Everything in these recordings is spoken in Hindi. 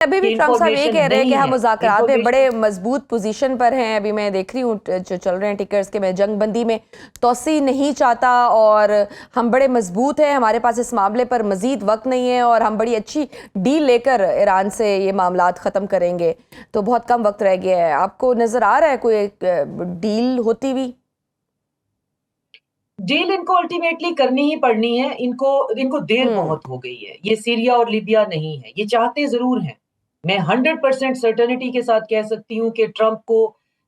अभी भी कि ट्रम्प साहब ये इंफॉर्मेशन कह रहे हैं कि नहीं हम है। मुज़ाकरात में बड़े इंफॉर्मेशन मजबूत पोजीशन पर हैं। अभी मैं देख रही हूँ जो चल रहे हैं टिकर्स के, मैं जंगबंदी में तोसी नहीं चाहता और हम बड़े मजबूत हैं, हमारे पास इस मामले पर मजीद वक्त नहीं है और हम बड़ी अच्छी डील लेकर ईरान से ये मामलात ख़त्म करेंगे। तो बहुत कम वक्त रह गया है। आपको नज़र आ रहा है कोई डील होती हुई? डील इनको अल्टीमेटली करनी ही पड़नी है। इनको इनको देर हम्म। बहुत हो गई है। ये सीरिया और लीबिया नहीं है, ये चाहते जरूर हैं। मैं 100% सर्टेनिटी के साथ कह सकती हूँ कि ट्रंप को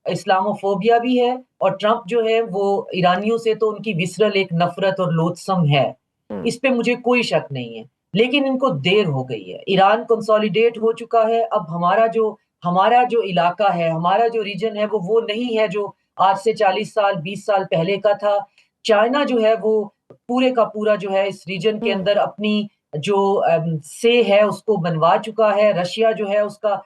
इस्लामोफोबिया भी है, और ट्रंप जो है वो ईरानियों से तो उनकी विसरल एक नफरत और लोथसम है। हम्म। इस पे मुझे कोई शक नहीं है। लेकिन इनको देर हो गई है। ईरान कंसोलिडेट हो चुका है। अब हमारा जो इलाका है, हमारा जो रीजन है, वो नहीं है जो आज से 40 साल 20 साल पहले का था। चाइना जो है वो पूरे का पूरा जो है इस रीजन के हम्म। अंदर अपनी जो से है उसको बनवा चुका है। रशिया जो है उसका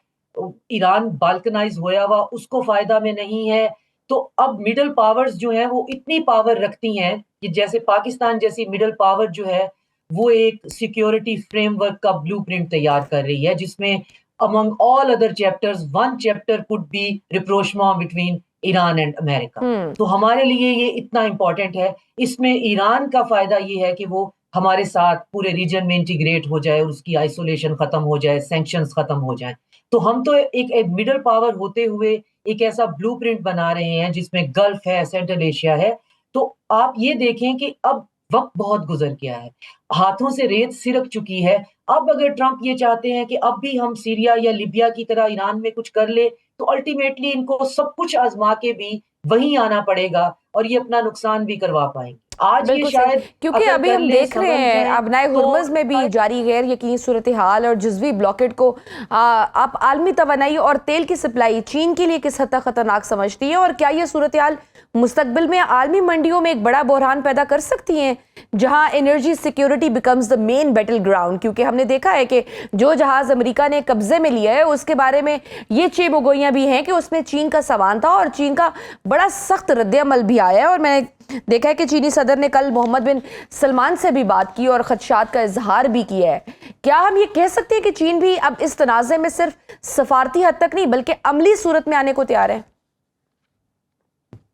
ईरान बाल्कनाइज होया हुआ उसको फायदा में नहीं है। तो अब मिडल पावर्स जो हैं वो इतनी पावर रखती हैं कि जैसे पाकिस्तान जैसी मिडल पावर जो है वो एक सिक्योरिटी फ्रेमवर्क का ब्लूप्रिंट तैयार कर रही है, जिसमें among all other chapters one chapter could be rapprochement between Iran and America. Hmm. तो हमारे लिए ये इतना इंपॉर्टेंट है। इसमें ईरान का फायदा ये है कि वो हमारे साथ पूरे रीजन में इंटीग्रेट हो जाए और उसकी आइसोलेशन खत्म हो जाए, सैंक्शंस खत्म हो जाए। तो हम तो एक मिडल पावर होते हुए एक ऐसा ब्लूप्रिंट बना रहे हैं जिसमें गल्फ है, सेंट्रल एशिया है। तो आप ये देखें कि अब वक्त बहुत गुजर गया है, हाथों से रेत सिरक चुकी है। अब अगर ट्रंप ये चाहते हैं कि अब भी हम सीरिया या लिबिया की तरह ईरान में कुछ कर ले, तो अल्टीमेटली इनको सब कुछ आजमा के भी वहीं आना पड़ेगा और ये अपना नुकसान भी करवा पाएंगे। आज ये बिल्कुल सही, शायद क्योंकि अगर अभी कर हम लें, देख रहे समझ हैं जाएं अबनाए तो हुर्मुज में भी जारी गैर यकीनी सूरत हाल और जुजवी ब्लॉकेट को आप आलमी तवानाई और तेल की सप्लाई चीन के लिए किस हद तक खतरनाक समझती हैं, और क्या ये सूरत हाल मुस्तकबिल में आलमी मंडियों में एक बड़ा बहरान पैदा कर सकती हैं जहां energy security becomes the main battle ground? क्योंकि हमने देखा है कि जो जहाज अमेरिका ने कब्जे में लिया है उसके बारे में ये चेबोगोइयां भी हैं कि उसमें चीन का सामान था और चीन का बड़ा सख्त रद्द-ए-अमल भी आया है। और मैंने देखा है कि चीनी सदर ने कल मोहम्मद बिन सलमान से भी बात की और खदशात का इजहार भी किया है। क्या हम ये कह सकते हैं कि चीन भी अब इस तनाज़े में सिर्फ सफारती हद तक नहीं बल्कि अमली सूरत में आने को तैयार है?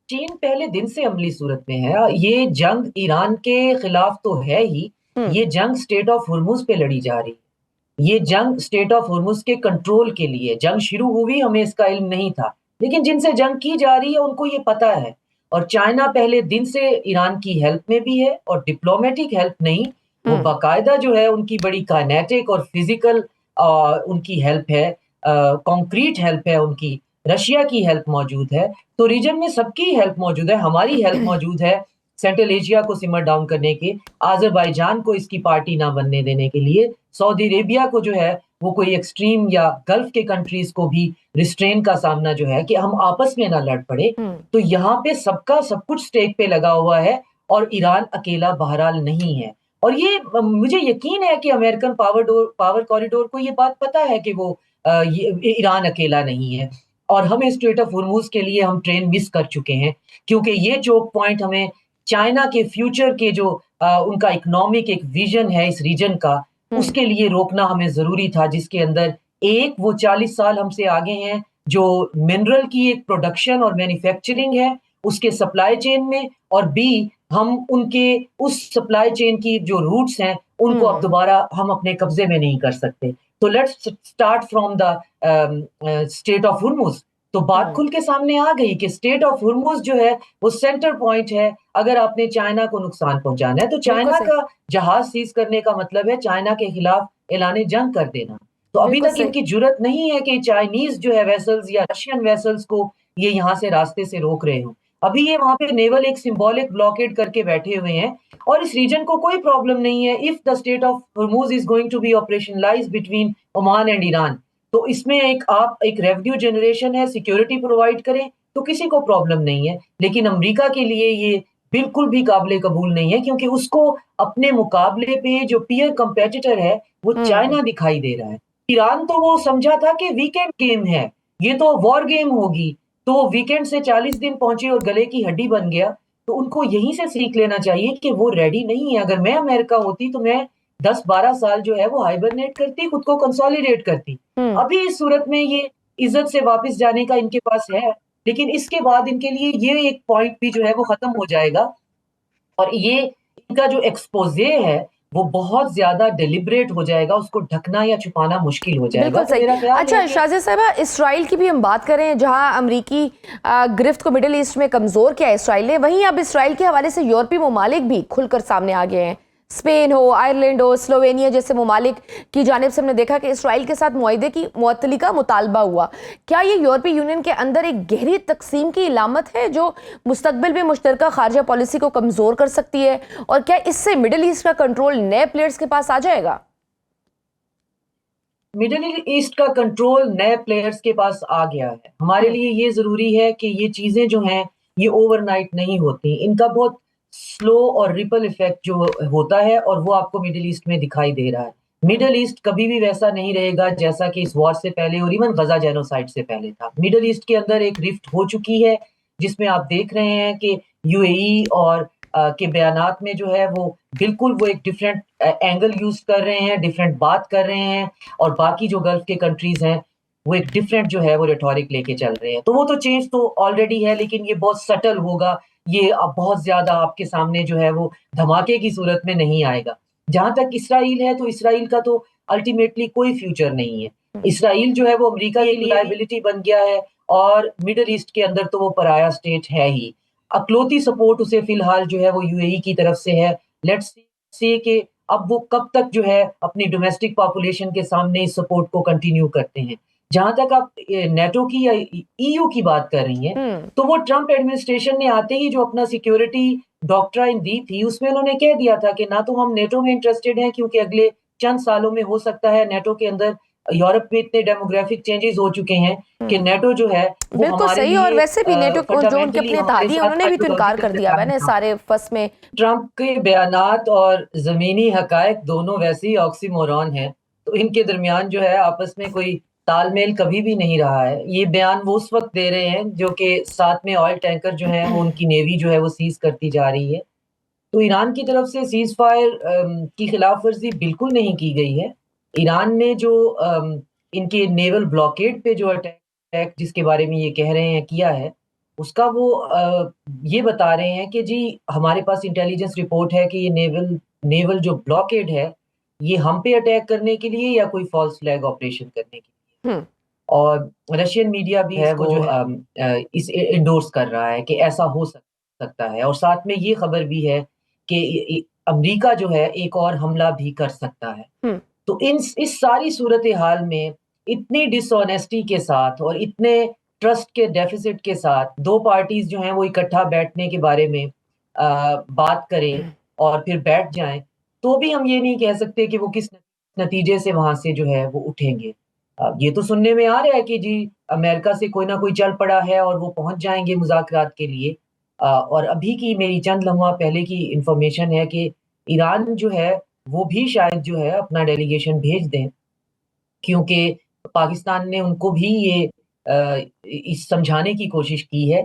चीन पहले दिन से अमली सूरत में है। ये जंग ईरान के खिलाफ तो है ही, हम्म। ये जंग स्टेट ऑफ हुर्मुज पे लड़ी जा रही है। ये जंग स्टेट ऑफ हुर्मुज के कंट्रोल के लिए जंग शुरू हुई, हमें इसका इल्म नहीं था। लेकिन जिनसे जंग की जा रही है उनको ये पता है। और चाइना पहले दिन से ईरान की हेल्प में भी है, और डिप्लोमेटिक हेल्प नहीं, वो हम्म। बाकायदा जो है उनकी बड़ी काइनेटिक और फिजिकल उनकी हेल्प है, कॉन्क्रीट हेल्प है उनकी। रशिया की हेल्प मौजूद है। तो रीजन में सबकी हेल्प मौजूद है, हमारी हेल्प मौजूद है सेंट्रल एशिया को सिमर डाउन करने के, आज़रबाईजान को इसकी पार्टी ना बनने देने के लिए, सऊदी अरेबिया को जो है वो कोई एक्सट्रीम या गल्फ के कंट्रीज को भी रिस्ट्रेन का सामना जो है कि हम आपस में ना लड़ पड़े। हम्म। तो यहाँ पे सबका सब कुछ स्टेक पे लगा हुआ है, और ईरान अकेला बहरहाल नहीं है। और ये मुझे यकीन है कि अमेरिकन पावर कॉरिडोर को ये बात पता है कि वो ये ईरान अकेला नहीं है। और हमें स्ट्रेट ऑफ हुर्मुज के लिए हम ट्रेन मिस कर चुके हैं, क्योंकि ये चोक पॉइंट हमें चाइना के फ्यूचर के जो उनका इकोनॉमिक एक विजन है इस रीजन का, हम्म। उसके लिए रोकना हमें जरूरी था। जिसके अंदर एक वो 40 साल हमसे आगे हैं जो मिनरल की एक प्रोडक्शन और मैन्युफैक्चरिंग है उसके सप्लाई चेन में, और बी हम उनके उस सप्लाई चेन की जो रूट्स हैं उनको अब हम्म। दोबारा हम अपने कब्जे में नहीं कर सकते। तो let's start from the strait of Hormuz. तो बात हम्म। खुल के सामने आ गई कि स्टेट ऑफ हुर्मुज जो है वो सेंटर पॉइंट है। अगर आपने चाइना को नुकसान पहुंचाना है तो बिल्कुल चाइना सही। का जहाज सीज करने का मतलब है चाइना के खिलाफ ऐलान जंग कर देना। तो अभी बिल्कुल तक सही। इनकी जुर्रत नहीं है कि चाइनीज जो है वेसल्स या रशियन वेसल्स को ये यहाँ से रास्ते से रोक रहे हो। अभी ये वहां पे नेवल एक सिंबॉलिक ब्लॉकेड करके बैठे हुए हैं, और इस रीजन को कोई प्रॉब्लम नहीं है if the strait of Hormuz is going to be operationalize between Oman and Iran. तो इसमें आप एक रेवेन्यू जनरेशन है, सिक्योरिटी प्रोवाइड करें, तो किसी को प्रॉब्लम नहीं है। लेकिन अमेरिका के लिए ये बिल्कुल भी काबिल कबूल नहीं है, क्योंकि उसको अपने मुकाबले पे जो पीयर कंपेटिटर है वो हम्म। चाइना दिखाई दे रहा है। ईरान तो वो समझा था कि वीकेंड गेम है, ये तो वॉर गेम होगी। तो वो वीकेंड से 40 दिन पहुंचे और गले की हड्डी बन गया। तो उनको यहीं से सीख लेना चाहिए कि वो रेडी नहीं है। अगर मैं अमेरिका होती तो मैं 10-12 साल जो है वो हाइबरनेट करती, खुद को कंसोलिडेट करती। अभी इस सूरत में ये इज़्ज़त से वापस जाने का इनके पास है, लेकिन इसके बाद इनके लिए ये एक पॉइंट भी जो है वो खत्म हो जाएगा और ये इनका जो एक्सपोज़े है, वो बहुत ज़्यादा डेलिब्रेट हो जाएगा, उसको ढकना या छुपाना मुश्किल हो जाएगा। बिल्कुल तो सही। मेरा ख्याल है अच्छा कि शाज़िया साहिबा, इसराइल की भी हम बात करें, जहां अमरीकी गिरफ्त को मिडिल ईस्ट में कमज़ोर किया इसराइल ने, वहीं अब इसराइल के हवाले से यूरोपीय ममालिक भी खुलकर सामने आ गए हैं। स्पेन हो, आयरलैंड हो, स्लोवेनिया जैसे ममालिक की जानिब से हमने देखा कि इसराइल के साथ मुआहदे की मुअत्तली का मुतालबा हुआ। क्या ये यूरोपीय यूनियन के अंदर एक गहरी तकसीम की इलामत है जो मुस्तकबिल में मुश्तरका खारजा पॉलिसी को कमज़ोर कर सकती है, और क्या इससे मिडिल ईस्ट का कंट्रोल नए प्लेयर्स के पास आ जाएगा? मिडल ईस्ट का कंट्रोल नए प्लेयर्स के पास आ गया है। हमारे लिए ये ज़रूरी है कि ये चीज़ें जो हैं, ये ओवरनाइट नहीं होती। इनका बहुत स्लो और रिपल इफ़ेक्ट जो होता है और वो आपको मिडल ईस्ट में दिखाई दे रहा है। मिडल ईस्ट कभी भी वैसा नहीं रहेगा जैसा कि इस वॉर से पहले और इवन गज़ा जेनोसाइड से पहले था। मिडल ईस्ट के अंदर एक रिफ्ट हो चुकी है, जिसमें आप देख रहे हैं कि यूएई और के बयानात में जो है वो बिल्कुल वो एक डिफरेंट एंगल यूज़ कर रहे हैं, डिफरेंट बात कर रहे हैं और बाकी जो गल्फ के कंट्रीज़ हैं, वो एक डिफरेंट जो है वो रेटोरिक लेके चल रहे हैं। तो वो तो चेंज तो ऑलरेडी है, लेकिन ये बहुत सटल होगा, ये अब बहुत ज़्यादा आपके सामने जो है वो धमाके की सूरत में नहीं आएगा। जहाँ तक इसराइल है, तो इसराइल का तो अल्टीमेटली कोई फ्यूचर नहीं है। इसराइल जो है वो अमेरिका के लिए लायबिलिटी बन गया है और मिडल ईस्ट के अंदर तो वो पराया स्टेट है ही। अकलौती सपोर्ट उसे फिलहाल जो है वो यूएई की तरफ से है। लेट्स सी कि अब वो कब तक जो है अपनी डोमेस्टिक पॉपुलेशन के सामने इस सपोर्ट को कंटिन्यू करते हैं। जहाँ तक आप नेटो की या ईयू की बात कर रही हैं, तो वो ट्रंप एडमिनिस्ट्रेशन ने आते ही जो अपना सिक्योरिटी डॉक्ट्राइन दी थी, उसमें उन्होंने कह दिया था कि ना तो हम नेटो में इंटरेस्टेड हैं क्योंकि अगले चंद सालों में हो सकता है नेटो के अंदर यूरोप में इतने डेमोग्राफिक चेंजेस हो चुके हैं कि नेटो जो है वो बिल्कुल हमारे सही। और लिए वैसे भी नेटो को जो उनके फंडामेंटली अपने हमारे इत्तेहादी हैं, साथ उन्होंने भी तो इनकार कर आइडियोलॉजिकल दिया हुआ है ना था। सारे फस में। ट्रंप के बयानात और ज़मीनी हक़ाइक़ दोनों वैसे ही ऑक्सीमोरॉन हैं, तो इनके दरमियान जो है आपस में कोई तालमेल कभी भी नहीं रहा है। ये बयान वो उस वक़्त दे रहे हैं जो कि साथ में ऑयल टैंकर जो हैं वो उनकी नेवी जो है वो सीज़ करती जा रही है। तो ईरान की तरफ से सीज़फायर की खिलाफ़वर्ज़ी बिल्कुल नहीं की गई है। ईरान ने जो इनके नेवल ब्लॉकेड पे जो अटैक जिसके बारे में ये कह रहे हैं किया है, उसका वो ये बता रहे हैं कि जी हमारे पास इंटेलिजेंस रिपोर्ट है कि ये नेवल नेवल जो ब्लॉकेड है, ये हम पे अटैक करने के लिए या कोई फ़ॉल्स फ्लैग ऑपरेशन करने के लिए। हम्म। और रशियन मीडिया भी है वो इसे एंडोर्स कर रहा है कि ऐसा हो सकता है और साथ में ये खबर भी है कि अमेरिका जो है एक और हमला भी कर सकता है। हम्म। तो इस सारी सूरत हाल में इतनी डिसऑनेस्टी के साथ और इतने ट्रस्ट के डेफिसिट के साथ दो पार्टीज जो हैं वो इकट्ठा बैठने के बारे में बात करें और फिर बैठ जाएं, तो भी हम ये नहीं कह सकते कि वो किस नतीजे से वहां से जो है वो उठेंगे। ये तो सुनने में आ रहा है कि जी अमेरिका से कोई ना कोई चल पड़ा है और वो पहुंच जाएंगे मुज़ाकरात के लिए। और अभी की मेरी चंद लम्हा पहले की इंफॉर्मेशन है कि ईरान जो है वो भी शायद जो है अपना डेलीगेशन भेज दें, क्योंकि पाकिस्तान ने उनको भी ये इस समझाने की कोशिश की है